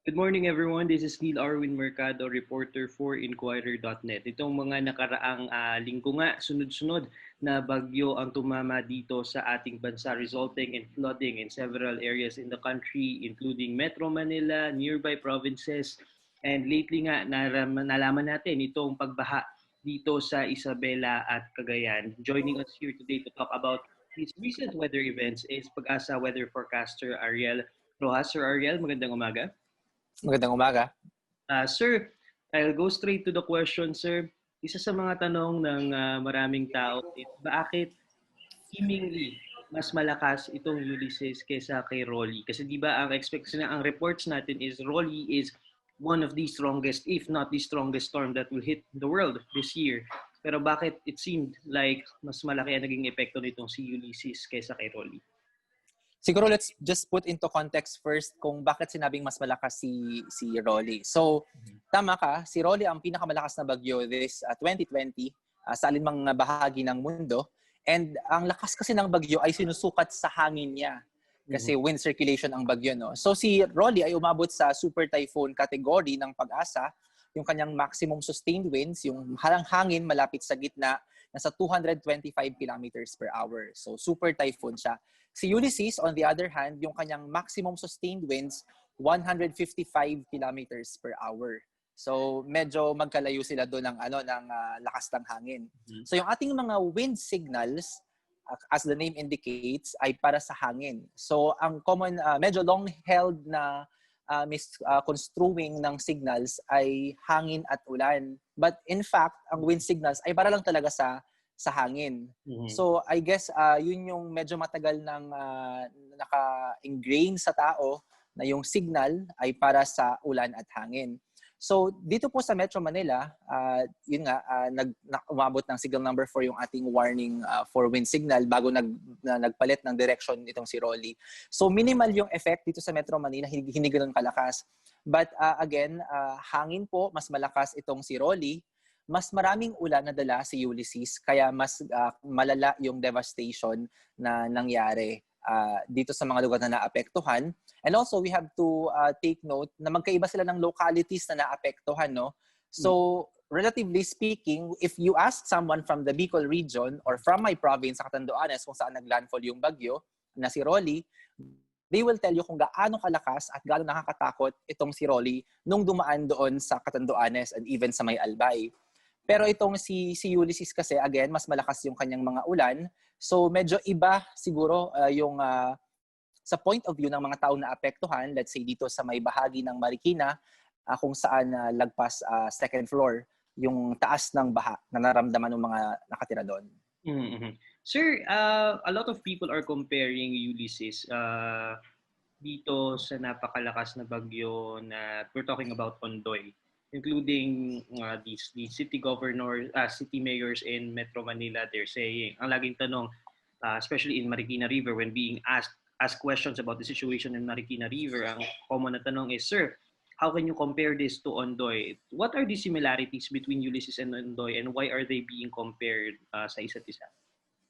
Good morning everyone. This is Neil Arwin Mercado, reporter for INQUIRER.net. Itong mga nakaraang linggo nga, sunod-sunod na bagyo ang tumama dito sa ating bansa resulting in flooding in several areas in the country including Metro Manila, nearby provinces, and lately nga nalaman natin itong pagbaha dito sa Isabela at Cagayan. Joining us here today to talk about these recent weather events is Pagasa weather forecaster Ariel Rojas. Sir Ariel, magandang umaga. Magandang umaga. Sir, I'll go straight to the question, sir. Isa sa mga tanong ng maraming tao is bakit seemingly mas malakas itong Ulysses kaysa kay Rolly? Kasi di ba ang expectation ang reports natin is Rolly is one of the strongest, if not the strongest storm that will hit the world this year. Pero bakit it seemed like mas malaki ang naging epekto nitong si Ulysses kaysa kay Rolly? Siguro let's just put into context first kung bakit sinabing mas malakas si Rolly. So, tama ka, si Rolly ang pinakamalakas na bagyo this 2020 sa alinmang bahagi ng mundo. And ang lakas kasi ng bagyo ay sinusukat sa hangin niya. Kasi wind circulation ang bagyo, no? So si Rolly ay umabot sa super typhoon category ng Pagasa. Yung kanyang maximum sustained winds, yung hangin malapit sa gitna, nasa 225 kilometers per hour. So super typhoon siya. Si Ulysses, on the other hand, yung kanyang maximum sustained winds, 155 kilometers per hour. So medyo magkalayo sila doon ng lakas ng hangin. So yung ating mga wind signals, as the name indicates, ay para sa hangin. So ang common, medyo long-held na misconstruing ng signals ay hangin at ulan. But in fact, ang wind signals ay para lang talaga sa hangin. So I guess yun yung medyo matagal nang naka-ingrain sa tao na yung signal ay para sa ulan at hangin. So dito po sa Metro Manila, yun nga, umabot ng signal number 4 yung ating warning for wind signal bago nagpalit ng direction itong si Rolly. So minimal yung effect dito sa Metro Manila, hindi ganoon kalakas. But again, hangin po, mas malakas itong si Rolly. Mas maraming ulan na dala si Ulysses, kaya mas malala yung devastation na nangyari dito sa mga lugar na naapektuhan. And also, we have to take note na magkaiba sila ng localities na naapektuhan, no? So, relatively speaking, if you ask someone from the Bicol region or from my province sa Catanduanes kung saan naglandfall yung bagyo na si Rolly, they will tell you kung gaano kalakas at gaano nakakatakot itong si Rolly nung dumaan doon sa Catanduanes and even sa may Albay. Pero itong si Ulysses kasi, again, mas malakas yung kanyang mga ulan. So medyo iba siguro yung sa point of view ng mga tao na apektuhan, let's say dito sa may bahagi ng Marikina, kung saan lagpas second floor, yung taas ng baha na naramdaman ng mga nakatira doon. Sir, a lot of people are comparing Ulysses dito sa napakalakas na bagyo na we're talking about Ondoy, including the city governor, city mayors in Metro Manila. They're saying, ang laging tanong, especially in Marikina River, when being asked questions about the situation in Marikina River, ang common na tanong is, sir, how can you compare this to Ondoy? What are the similarities between Ulysses and Ondoy, and why are they being compared sa isa't isa?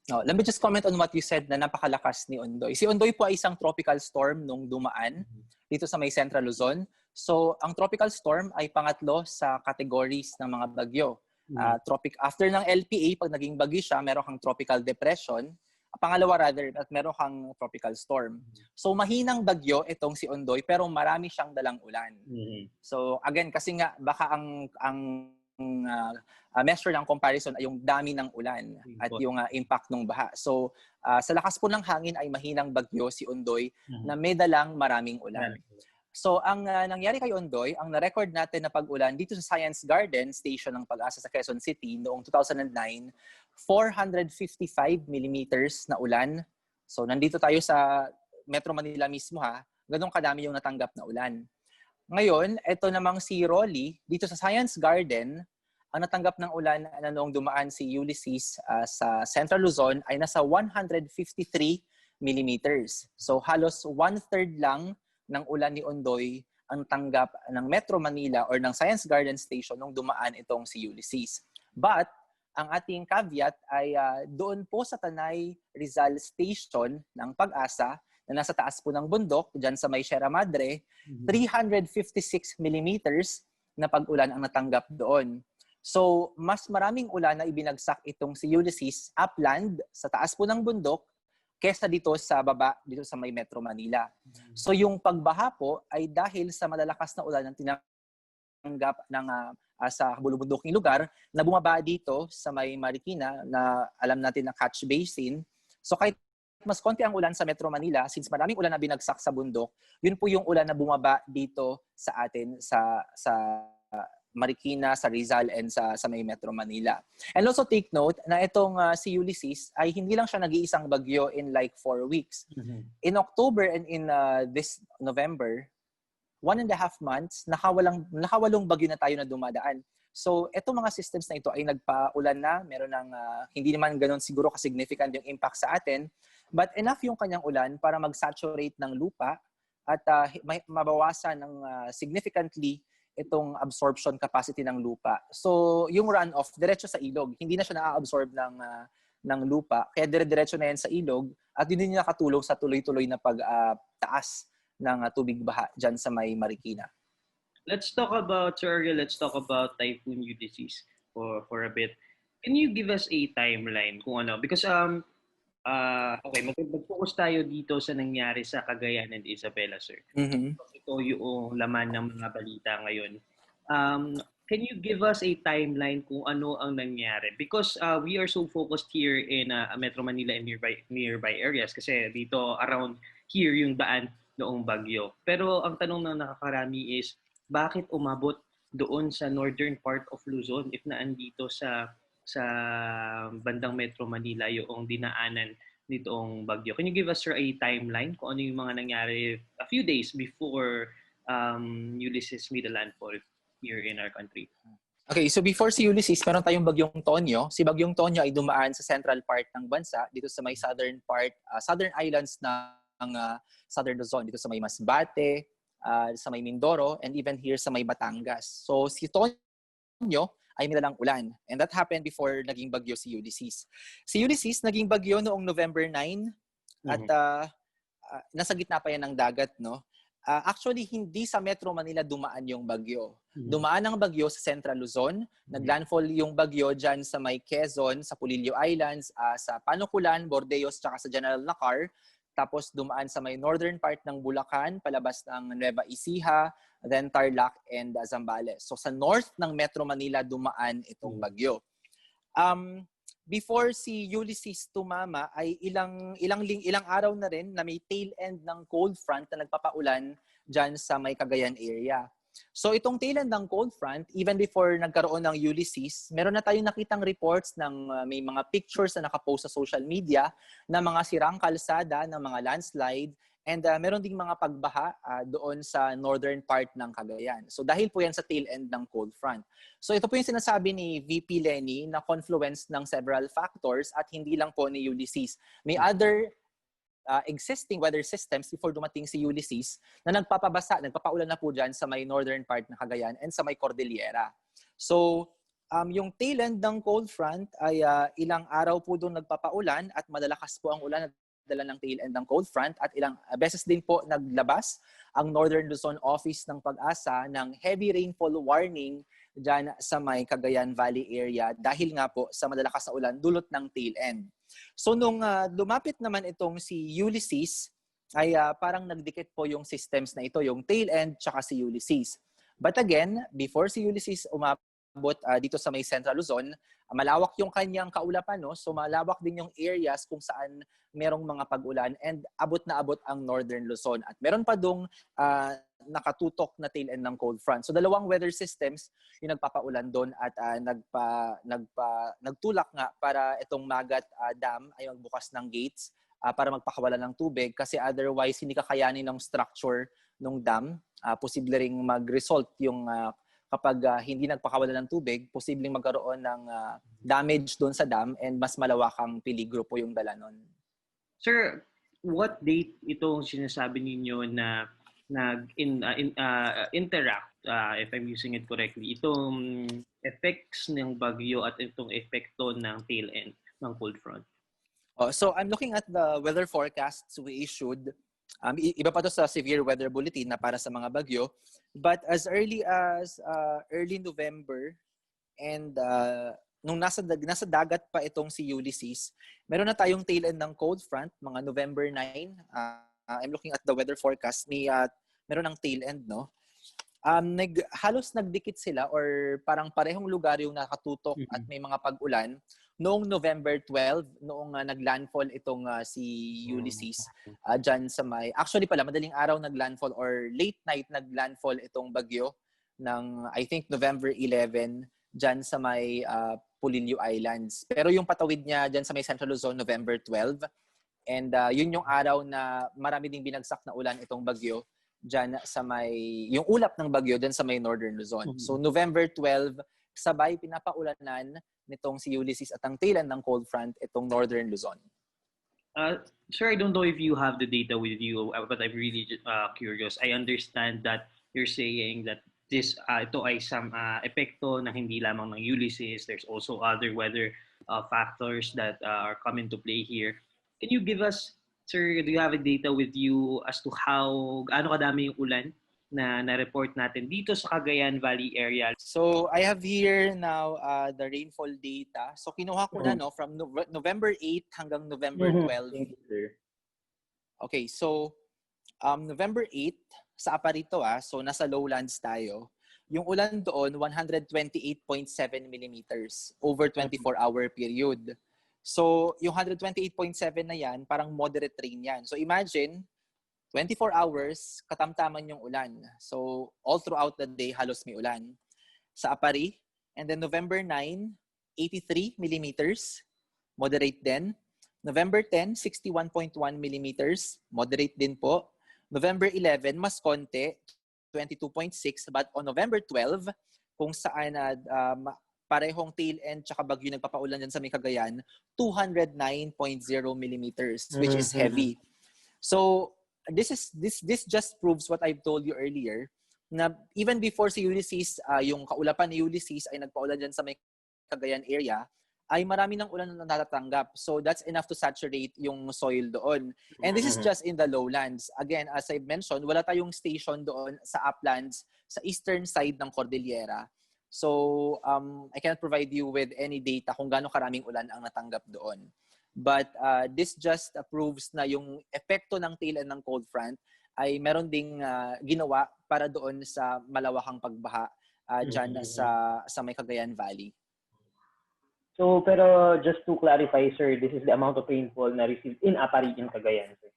Let me just comment on what you said na napakalakas ni Ondoy. Si Ondoy po ay isang tropical storm nung dumaan dito sa may Central Luzon. So, ang tropical storm ay pangatlo sa categories ng mga bagyo. After ng LPA, pag naging bagyo siya, meron kang tropical depression. Pangalawa rather, at meron kang tropical storm. So, mahinang bagyo itong si Ondoy, pero marami siyang dalang ulan. So, again, kasi nga, baka ang measure ng comparison ay yung dami ng ulan at yung impact ng baha. So, sa lakas po ng hangin ay mahinang bagyo si Ondoy na may dalang maraming ulan. So, ang nangyari kay Ondoy, ang na-record natin na pag-ulan dito sa Science Garden Station ng Pagasa sa Quezon City noong 2009, 455 millimeters na ulan. So, nandito tayo sa Metro Manila mismo ganun kadami yung natanggap na ulan. Ngayon, ito namang si Rolly, dito sa Science Garden, ang natanggap ng ulan na noong dumaan si Ulysses sa Central Luzon ay nasa 153 millimeters. So, halos 1/3 lang ng ulan ni Ondoy ang tanggap ng Metro Manila or ng Science Garden Station nung dumaan itong si Ulysses. But, ang ating caveat ay doon po sa Tanay Rizal Station ng Pag-asa, na nasa taas po ng bundok, dyan sa may Sierra Madre, 356 millimeters na pag-ulan ang natanggap doon. So, mas maraming ulan na ibinagsak itong si Ulysses upland sa taas po ng bundok kesa dito sa baba, dito sa may Metro Manila. So, yung pagbaha po ay dahil sa malalakas na ulan ng tinanggap ng sa bulubunduking lugar na bumaba dito sa may Marikina na alam natin na catch basin. So, kahit mas konti ang ulan sa Metro Manila, since maraming ulan na binagsak sa bundok, yun po yung ulan na bumaba dito sa atin sa Marikina, sa Rizal, and sa may Metro Manila. And also take note na itong si Ulysses ay hindi lang siya nag-iisang bagyo in like 4 weeks. In October and in this November, 1.5 months, nakawalong bagyo na tayo na dumadaan. So, itong mga systems na ito ay nagpa-ulan na, meron ng hindi naman ganoon siguro ka-significant yung impact sa atin, but enough yung kanyang ulan para mag-saturate ng lupa at mabawasan ng significantly itong absorption capacity ng lupa. So, yung runoff, diretso sa ilog. Hindi na siya na-absorb ng lupa. Kaya dire-diretso na yan sa ilog at yun din nakatulong sa tuloy-tuloy na pagtaas ng tubig baha dyan sa may Marikina. Let's talk about, Sir Ariel, let's talk about Typhoon Ulysses for a bit. Can you give us a timeline kung ano? Because okay, mag-focus tayo dito sa nangyari sa Cagayan and Isabela, sir. Ito yung laman ng mga balita ngayon. Can you give us a timeline kung ano ang nangyari? Because we are so focused here in Metro Manila and nearby areas kasi dito around here yung daan noong bagyo. Pero ang tanong na nakakarami is, bakit umabot doon sa northern part of Luzon if naandito sa bandang Metro Manila yung dinaanan nitong bagyo? Can you give us, sir, a timeline kung ano yung mga nangyari a few days before Ulysses made a landfall here in our country? Okay, so before si Ulysses, meron tayong bagyong Tonyo. Si bagyong Tonyo ay dumaan sa central part ng bansa, dito sa may southern part, southern islands ng southern Luzon, dito sa may Masbate, sa may Mindoro, and even here sa may Batangas. So si Tonyo ay nilalang ulan. And that happened before naging bagyo si Ulysses. Si Ulysses naging bagyo noong November 9 at nasa gitna pa yan ng dagat, no? Actually, hindi sa Metro Manila dumaan yung bagyo. Dumaan ang bagyo sa Central Luzon. Naglandfall yung bagyo dyan sa may Quezon, sa Pulilio Islands, sa Panukulan, Bordeos, tsaka sa General Nakar. Tapos dumaan sa may northern part ng Bulacan, palabas ng Nueva Ecija, then Tarlac and Zambales. So sa north ng Metro Manila dumaan itong bagyo. Before si Ulysses tumama ay ilang araw na rin na may tail end ng cold front na nagpapaulan dyan sa may Cagayan area. So itong tail end ng cold front, even before nagkaroon ng Ulysses, meron na tayong nakitang reports ng may mga pictures na nakapost sa social media na mga sirang kalsada, ng mga landslide, and meron ding mga pagbaha doon sa northern part ng Cagayan. So dahil po yan sa tail end ng cold front. So ito po yung sinasabi ni VP Lenny na confluence ng several factors at hindi lang po ni Ulysses. May other existing weather systems before dumating si Ulysses na nagpapaulan na po dyan sa may northern part ng Cagayan and sa may Cordillera. So yung tail end ng cold front ay ilang araw po doon nagpapaulan at malalakas po ang ulan dala ng tail end ng cold front at ilang beses din po naglabas ang Northern Luzon Office ng Pagasa ng heavy rainfall warning dyan sa may Cagayan Valley area dahil nga po sa malalakas na ulan dulot ng tail end. So nung lumapit naman itong si Ulysses ay parang nagdikit po yung systems na ito, yung tail end tsaka si Ulysses. But again, before si Ulysses umabot dito sa may Central Luzon, malawak yung kanyang kaulapan, no? So malawak din yung areas kung saan merong mga pag-ulan and abot na abot ang Northern Luzon. At meron pa dong nakatutok na tail end ng cold front. So dalawang weather systems yung nagpapaulan doon at nagtulak nga para itong Magat Dam ay magbukas ng gates para magpakawalan ng tubig kasi otherwise hindi kakayanin ng structure ng dam. Posible ring mag-result yung kapag hindi nagpakawalan ng tubig, posibleng magkaroon ng damage doon sa dam and mas malawakang peligro po yung dala nun. Sir, what date itong sinasabi ninyo na interact, if I'm using it correctly, itong effects ng bagyo at itong epekto ng tail end ng cold front? So I'm looking at the weather forecasts we issued Iba pa to sa severe weather bulletin na para sa mga bagyo. But as early as early November and nung nasa dagat pa itong si Ulysses, meron na tayong tail end ng cold front, mga November 9. I'm looking at the weather forecast. Meron ng tail end, no? Halos nagdikit sila or parang parehong lugar yung nakatutok at may mga pag-ulan noong November 12, noong naglandfall itong si Ulysses dyan sa actually pala, madaling araw naglandfall or late night naglandfall itong bagyo ng, I think, November 11 dyan sa may Pulilio Islands. Pero yung patawid niya dyan sa may Central Luzon, November 12. And yun yung araw na marami ding binagsak na ulan itong bagyo dyan sa yung ulap ng bagyo dyan sa may Northern Luzon. So November 12, sabay pinapaulanan nitong si Ulysses at ang tail end ng cold front itong Northern Luzon. Sir, I don't know if you have the data with you, but I'm really curious. I understand that you're saying that ito ay some epekto na hindi lamang ng Ulysses. There's also other weather factors that are coming to play here. Can you give us, sir, do you have a data with you as to gaano kadami yung ulan na na-report natin dito sa Cagayan Valley area? So I have here now the rainfall data. So kinuha ko na from November 8 hanggang November 12. Thank you, sir. Okay, so November 8 sa Aparito, so nasa lowlands tayo. Yung ulan doon 128.7 millimeters over 24-hour period. So yung 128.7 na yan, parang moderate rain yan. So imagine 24 hours, katamtaman yung ulan. So, all throughout the day, halos may ulan. Sa Apari, and then November 9, 83 millimeters, moderate din. November 10, 61.1 millimeters, moderate din po. November 11, mas konti, 22.6. But on November 12, kung saan parehong tail end tsaka bagyo nagpapaulan dyan sa may Cagayan, 209.0 millimeters, which is heavy. So, this just proves what I've told you earlier, na even before si Ulysses, yung kaulapan ni Ulysses ay nagpaulan dyan sa may Cagayan area, ay marami ng ulan na natatanggap. So that's enough to saturate yung soil doon. And this is just in the lowlands. Again, as I mentioned, wala tayong station doon sa uplands, sa eastern side ng Cordillera. So I cannot provide you with any data kung gaano karaming ulan ang natanggap doon. But this just proves na yung epekto ng tail end ng cold front ay meron ding ginawa para doon sa malawakang pagbaha dyan sa may Cagayan Valley. So, pero just to clarify, sir, this is the amount of rainfall na received in Apari in Cagayan, sir.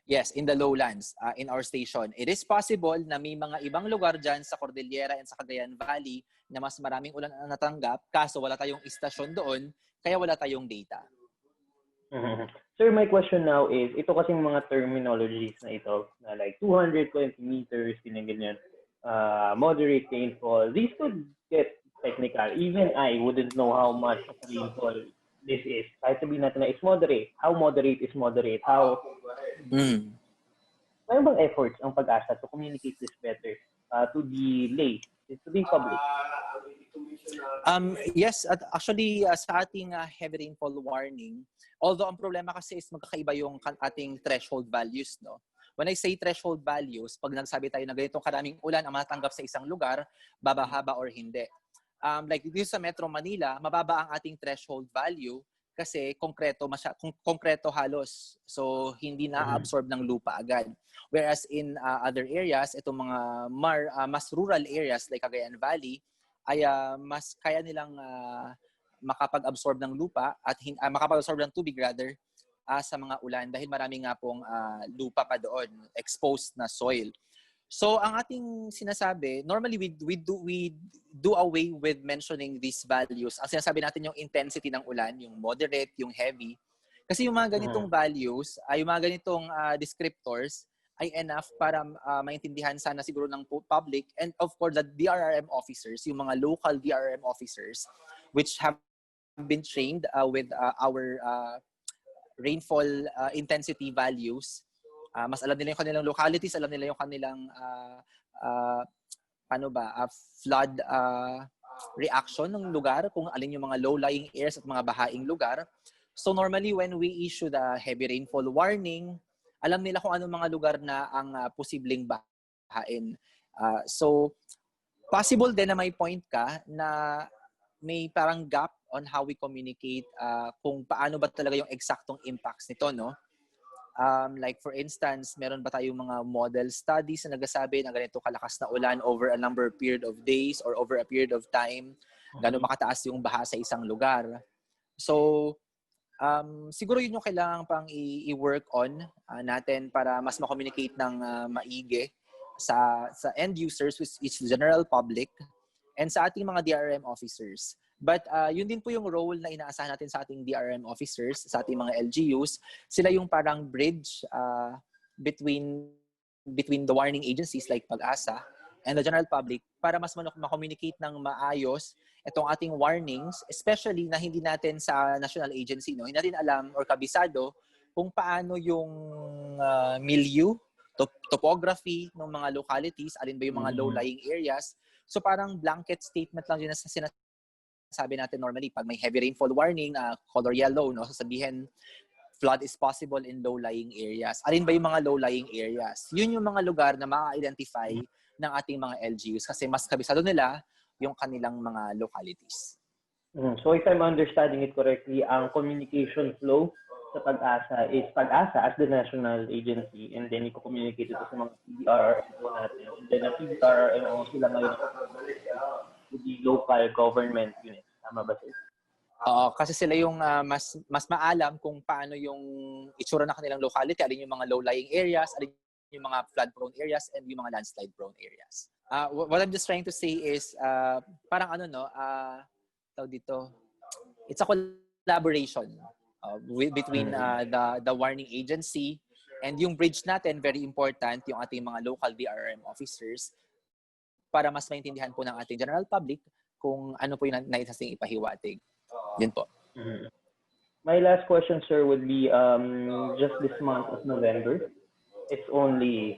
Yes, in the lowlands, in our station. It is possible na may mga ibang lugar dyan sa Cordillera and sa Cagayan Valley na mas maraming ulan na natanggap, kaso wala tayong istasyon doon, kaya wala tayong data. Sir, my question now is, ito kasing mga terminologies na ito, na like 220 meters, ganyan, moderate rainfall, these could get technical. Even I wouldn't know how much of rainfall this is. Kahit sabihin natin na it's moderate. How moderate is moderate? How... Mayroon bang efforts ang Pagasa to communicate this better to the lay, to the public? Yes, actually sa ating heavy rainfall warning, although ang problema kasi is magkakaiba yung ating threshold values, no? When I say threshold values, pag nagsabi tayo na ganitong karaming ulan ang matatanggap sa isang lugar, babaha ba or hindi? Like dito sa Metro Manila, mababa ang ating threshold value kasi konkreto halos. So hindi na-absorb ng lupa agad. Whereas in other areas, itong mga mas rural areas like Cagayan Valley, ay mas kaya nilang makapag-absorb ng lupa at makapag-absorb ng tubig rather sa mga ulan dahil marami nga pong lupa pa doon, exposed na soil. So ang ating sinasabi, normally we do away with mentioning these values. Ang sinasabi natin yung intensity ng ulan, yung moderate, yung heavy. Kasi yung mga ganitong values, yung mga ganitong descriptors ay enough para maintindihan sana siguro ng public and of course the DRRM officers, yung mga local DRRM officers which have been trained with our rainfall intensity values. Mas alam nila yung kanilang localities, alam nila yung kanilang flood reaction ng lugar, kung alin yung mga low-lying areas at mga bahaing lugar. So normally when we issue the heavy rainfall warning, alam nila kung anong mga lugar na ang posibleng bahain. So, possible din na may point ka na may parang gap on how we communicate kung paano ba talaga yung eksaktong impacts nito, no? Like for instance, meron ba tayong mga model studies na nagsasabi na ganito kalakas na ulan over a number period of days or over a period of time, gano'n makataas yung baha sa isang lugar. So, siguro yun yung kailangan pang i-work on natin para mas ma-communicate ng maigi sa end users, which is the general public, and sa ating mga DRM officers. But yun din po yung role na inaasahan natin sa ating DRM officers, sa ating mga LGUs. Sila yung parang bridge between the warning agencies like Pagasa and the general public para mas ma-communicate ng maayos itong ating warnings, especially na hindi natin sa national agency, no? Hindi natin alam or kabisado kung paano yung milieu, topography ng mga localities, alin ba yung mga low-lying areas. So parang blanket statement lang yun na sinasabi natin normally pag may heavy rainfall warning, color yellow, no? Sasabihin, flood is possible in low-lying areas. Alin ba yung mga low-lying areas? Yun yung mga lugar na ma-identify ng ating mga LGUs kasi mas kabisado nila yung kanilang mga localities. So if I'm understanding it correctly, ang communication flow sa Pag-asa is Pag-asa as the national agency, and then i-communicate ito sa mga PDRRMO natin. And then ang PDRRMO sila ngayon with the local government unit. Tama ba sir? Oo, kasi sila yung mas maalam kung paano yung itsura ng kanilang locality, alin yung mga low-lying areas, alin yung mga flood-prone areas, and yung mga landslide-prone areas. What I'm just trying to say is, parang tawag dito, it's a collaboration between the warning agency and yung bridge natin, very important, yung ating mga local DRM officers para mas maintindihan po ng ating general public kung ano po yung nais nating ipahiwatig. Yun po. My last question, sir, would be just this month of November. It's only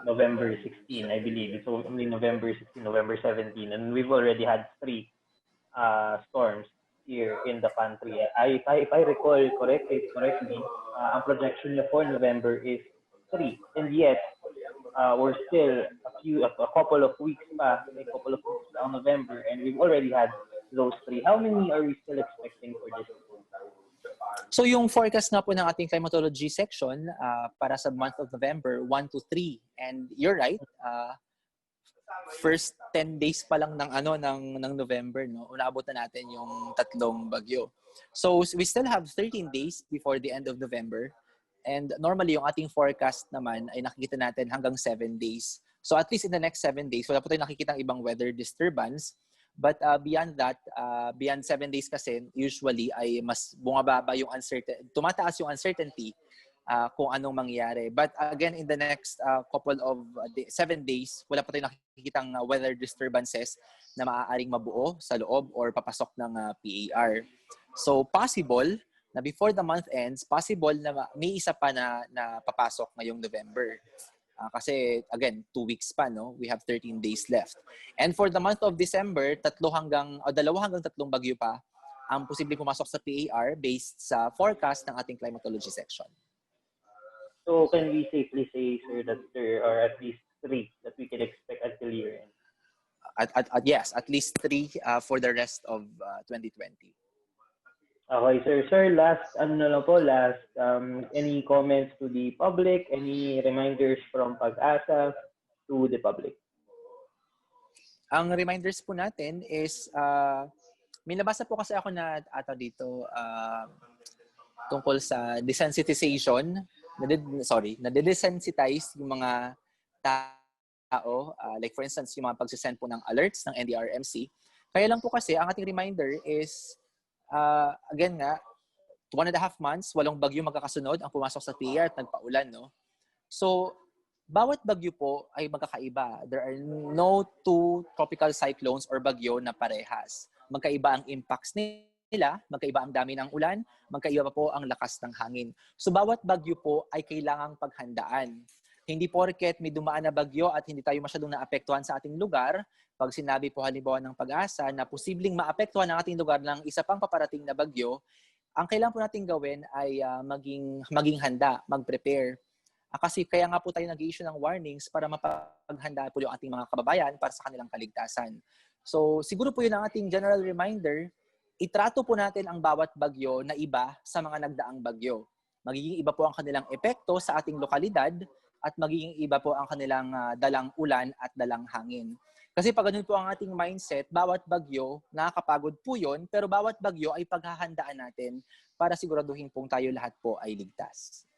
November 16, I believe. It's only November 16, November 17, and we've already had 3 storms here in the country. If I recall correctly, ang projection niya for November is 3, and yet we're still a couple of weeks pa, a couple of weeks on November, and we've already had those 3. How many are we still expecting for this? So yung forecast nga po ng ating climatology section para sa month of November, 1 to 3. And you're right, first 10 days pa lang ng November, no, unabot na natin yung 3 bagyo. So we still have 13 days before the end of November. And normally yung ating forecast naman ay nakikita natin hanggang 7 days. So at least in the next 7 days, wala po tayong nakikita ng ibang weather disturbance. But beyond that, beyond 7 days kasi, usually ay mas bumababa yung tumataas yung uncertainty kung anong mangyayari. But again, in the next couple of 7 days, wala pa tayong nakikitang weather disturbances na maaaring mabuo sa loob or papasok ng PAR. So possible na before the month ends, possible na may isa pa na papasok ngayong November. Kasi again, 2 weeks pa, no? We have 13 days left. And for the month of December, 2 hanggang 3 bagyo pa ang posibleng pumasok sa PAR based sa forecast ng ating climatology section. So can we safely say, sir, that there are at least 3 that we can expect until year-end? Yes, at least 3 for the rest of 2020. Okay, sir. Sir, last, any comments to the public? Any reminders from Pag-asa to the public? Ang reminders po natin is, may nabasa po kasi ako na dito tungkol sa desensitization, na-desensitize yung mga tao, like for instance, yung mga pagsisend po ng alerts ng NDRMC. Kaya lang po kasi, ang ating reminder is, again nga, 1.5 months, 8 bagyo magkakasunod ang pumasok sa PAR at nagpaulan, no? So, bawat bagyo po ay magkakaiba. There are no 2 tropical cyclones or bagyo na parehas. Magkaiba ang impacts nila, magkaiba ang dami ng ulan, magkaiba pa po ang lakas ng hangin. So, bawat bagyo po ay kailangang paghandaan. Hindi porket may dumaan na bagyo at hindi tayo masyadong naapektuhan sa ating lugar, pag sinabi po halimbawa ng Pag-asa na posibleng maapektuhan ang ating lugar ng isa pang paparating na bagyo, ang kailangan po natin gawin ay maging handa, mag-prepare. Kasi kaya nga po tayo nag-i-issue ng warnings para mapaghandaan po yung ating mga kababayan para sa kanilang kaligtasan. So siguro po yun ang ating general reminder. Itrato po natin ang bawat bagyo na iba sa mga nagdaang bagyo. Magiging iba po ang kanilang epekto sa ating lokalidad at magiging iba po ang kanilang dalang ulan at dalang hangin. Kasi pag ganun po ang ating mindset, bawat bagyo, nakakapagod po yun, pero bawat bagyo ay paghahandaan natin para siguraduhin pong tayo lahat po ay ligtas.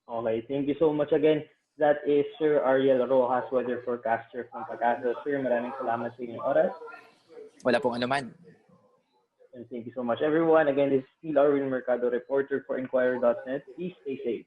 Okay, thank you so much again. That is Sir Ariel Rojas, weather forecaster from Pagasa. Sir, maraming salamat sa inyong oras. Wala pong anuman. And thank you so much, everyone. Again, this is Neil Arwin Mercado, reporter for INQUIRER.net. Please stay safe.